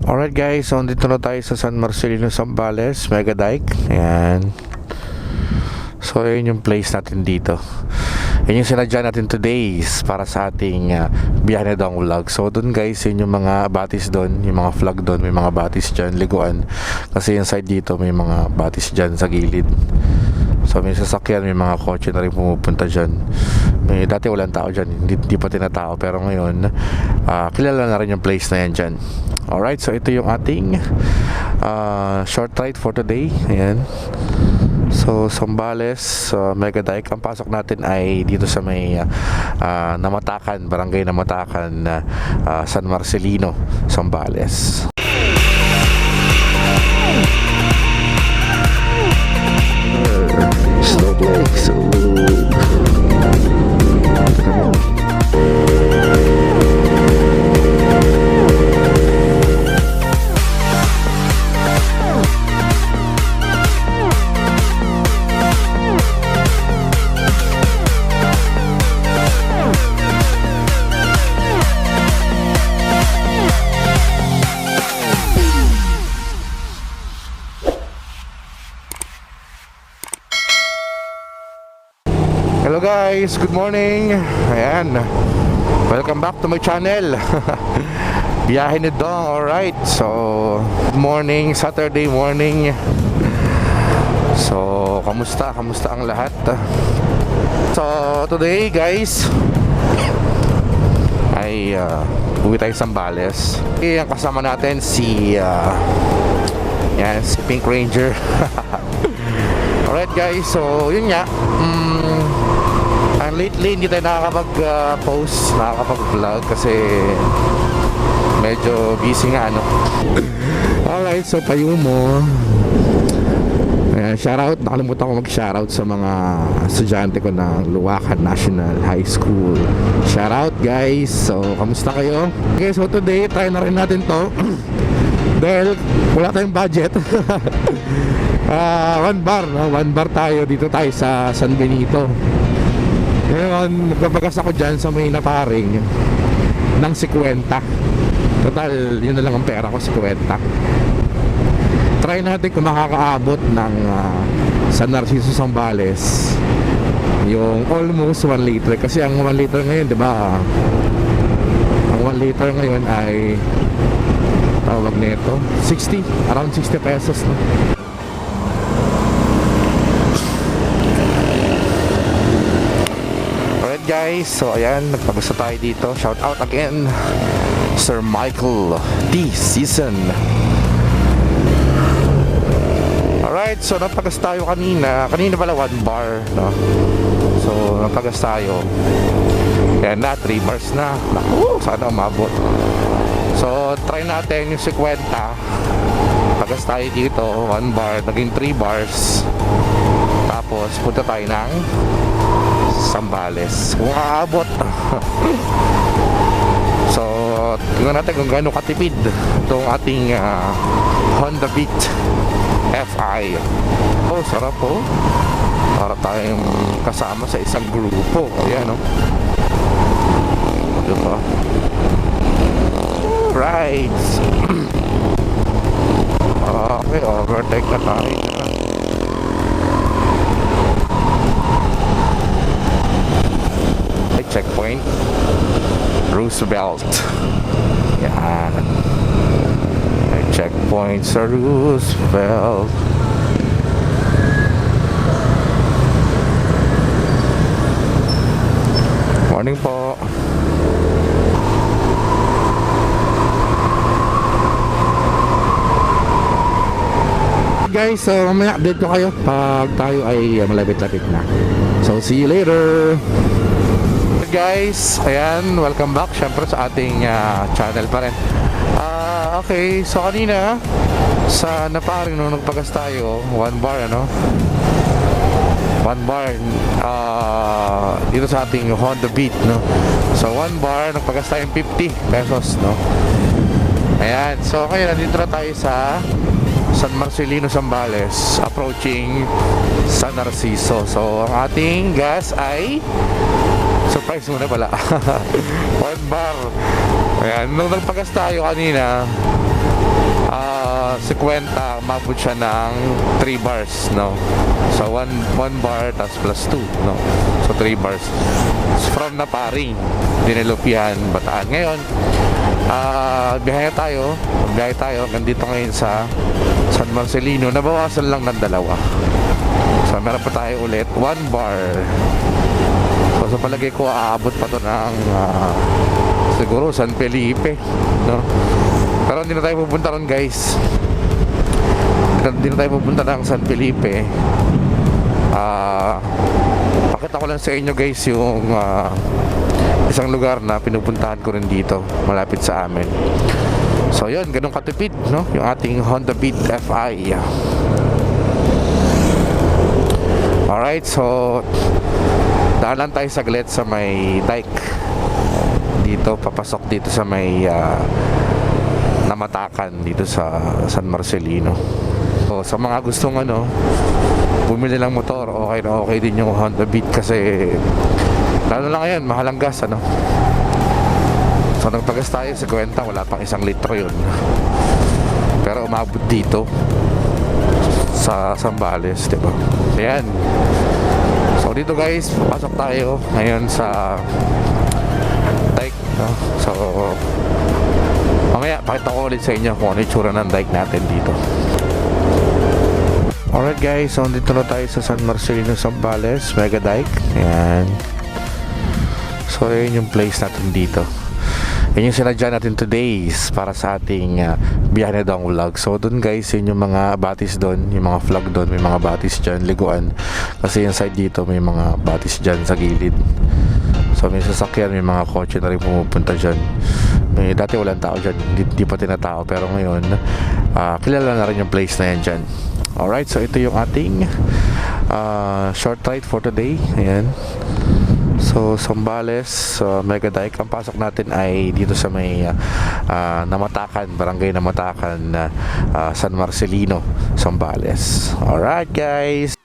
Alright guys, so dito na tayo sa San Marcelino, Zambales, Mega Dike. Ayan. So yun yung place natin dito. Yun yung sinadya natin today para sa ating biyahe na dong vlog. So dun guys, yun yung mga batis dun, yung mga flag dun, may mga batis dyan, liguan. Kasi yung side dito may mga batis dyan sa gilid. So may sasakyan, may mga kotse na rin pumupunta dyan. Dati walang tao dyan, hindi pa tinatao. Pero ngayon, kilala na rin yung place na yan dyan. Alright, so ito yung ating short ride for today. Ayan. So Zambales, Mega Dike. Ang pasok natin ay dito sa may Namatakan, Barangay Namatakan, San Marcelino, Zambales. Snowflake, so hello guys, good morning. Ayan, welcome back to my channel. Biyahe ni Dong. Alright, so good morning, Saturday morning. So kamusta ang lahat? So today guys ay uwi tayo sa Zambales. Ang kasama natin si Pink Ranger. Alright guys, so yun nga, lately hindi tayo nakakapag-post, nakakapag-vlog kasi medyo busy nga, ano. Alright, so payo mo. Shoutout, nakalimutan ko mag-shoutout sa mga estudyante ko ng Luwakan National High School. Shoutout guys, so kamusta kayo? Okay, so today try na rin natin to. Dahil wala tayong budget. One bar tayo, dito tayo sa San Benito. Ngayon, magbabagas ako dyan sa may naparing ng 50. Total, yun na lang ang pera ko, 50. Try natin kung makakaabot ng San Narciso, Zambales yung almost 1 liter. Kasi ang 1 liter ngayon, di ba, ang 1 liter ngayon ay tawag nito 60, around 60 pesos, no? Guys, so ayan, nagpagusto tayo dito. Shout out again Sir Michael D. Season. Alright, so napagas tayo kanina pala 1 bar, no? So napagas tayo. Ayan na, 3 bars na. Naku, sana umabot. So try natin yung 50. Pagas tayo dito 1 bar, naging 3 bars. Tapos punta tayo ng Zambales kung aabot. So tingnan natin kung gaano katipid itong ating Honda Beat FI. Oh, sarap po. Para tayong kasama sa isang grupo. Ayan, no? Diba? Right. Okay, overtake na tayo. Checkpoint Roosevelt. Yan. May checkpoint sa Roosevelt. Morning po. Guys, so mamaya update ko kayo pag tayo ay malapit-lapit na. So see you later guys. Ayan, welcome back syempre sa ating channel pa rin. Okay, so kanina sa naparing nung nagpagas tayo 1 bar, ano, 1 bar dito sa ating Honda Beat, no. So 1 bar nagpagas tayo 50 pesos, no. Ayan, so ngayon nandito na tayo sa San Marcelino, Zambales, approaching San Narciso. So ang ating gas ay surprise muna pala. 1 bar. Ayan, nung nagpagas tayo kanina 50, umabot siya ng 3 bars, no? So 1 bar tas plus 2, no? So 3 bars. From Naparing, Dinelopian, Bataan. Ngayon, biyahe tayo nandito ngayon sa San Marcelino. Nabawasan lang ng 2. So meron pa tayo ulit 1 bar. So sa palagay ko aabot pa to ng siguro San Felipe, no? Pero hindi na tayo pupunta ron, guys. Hindi na tayo pupunta ng San Felipe. Pakita ko lang sa inyo, guys, yung isang lugar na pinupuntahan ko rin dito malapit sa amin. So yun, ganun katipid, no? Yung ating Honda Beat FI. Alright, so daanan tayo saglit sa may dike dito, papasok dito sa may Namatakan dito sa San Marcelino. So sa mga gustong bumili ng motor, okay na okay din yung Honda Beat kasi lalo lang ngayon, mahal ang gas, ano? So nagpagas tayo sa 50, wala pang 1 litro yun. Pero umabot dito sa Zambales, diba? Ayan. So dito, guys, papasok tayo ngayon sa dike, no? So mamaya pakita ko ulit sa inyo kung ano yung tsura ng dike natin dito. Alright, guys, so dito na tayo sa San Marcelino, Zambales, Mega Dike. Ayan. So yun yung place natin dito. Yun yung sinadya natin today para sa ating biyahe dong vlog. So dun, guys, yun yung mga batis dun, yung mga flag dun, may mga batis dyan, liguan. Kasi yung side dito may mga batis dyan sa gilid. So may sasakyan, may mga kotse na rin pumupunta dyan. Dati walang tao dyan, hindi pa tinatao. Pero ngayon, kilala na rin yung place na yan dyan. Alright, so ito yung ating short ride for today. Ayan. So Zambales, Mega Dike. Ang pasok natin ay dito sa may Namatakan, barangay Namatakan, San Marcelino, Zambales. Alright, guys.